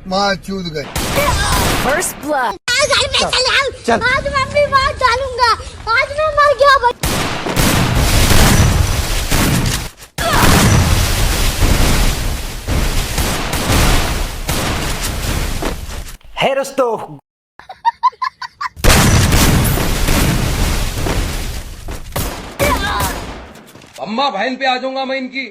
माँ चूद गए। First blood. घर में चले आओ। चल। आज मैं अपनी बात डालूंगा। आज मैं मर गया भाई। है दोस्तों, अम्मा बहन पे आ जाऊंगा मैं इनकी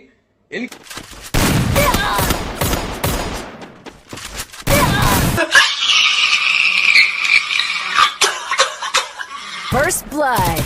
First blood.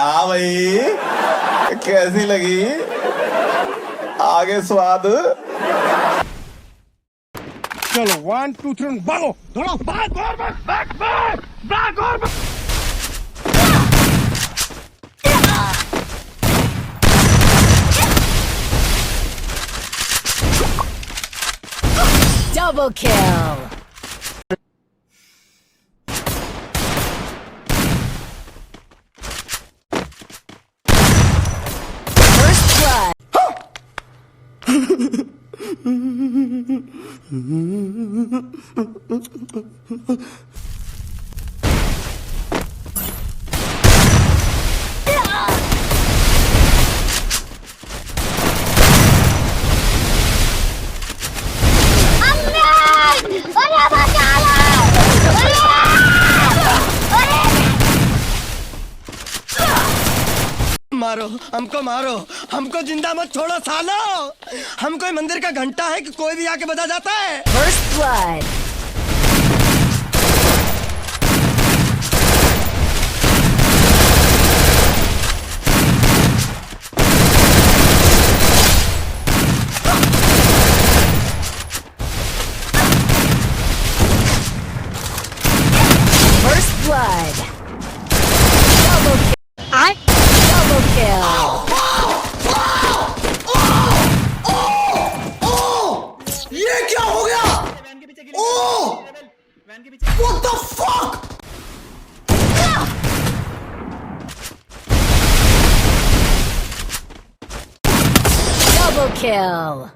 हाँ भाई, कैसी लगी आगे स्वाद? चलो 1 2 3 भागो, दौड़ो, भाग और भाग और Double kill. First blood. मारो हमको, मारो हमको, जिंदा मत छोड़ो सालो। हम कोई मंदिर का घंटा है कि कोई भी आके बजा जाता है। First blood. First blood. Double kill. Double kill. ये क्या हो गया? ओह! What the fuck? Double kill.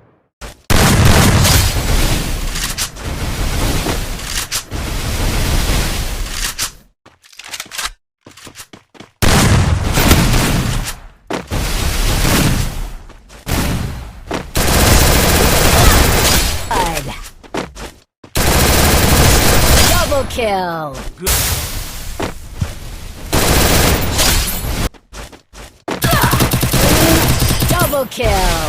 Double kill. Double kill.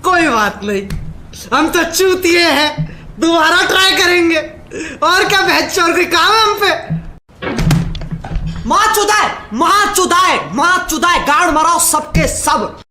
कोई बात नहीं, हम तो चूतिए हैं, दोबारा ट्राई करेंगे। और क्या बहचोर कोई काम है हम पे? माँ चुदाए, माँ चुदाए, माँ चुदाए, गाड़ मराओ सबके सब।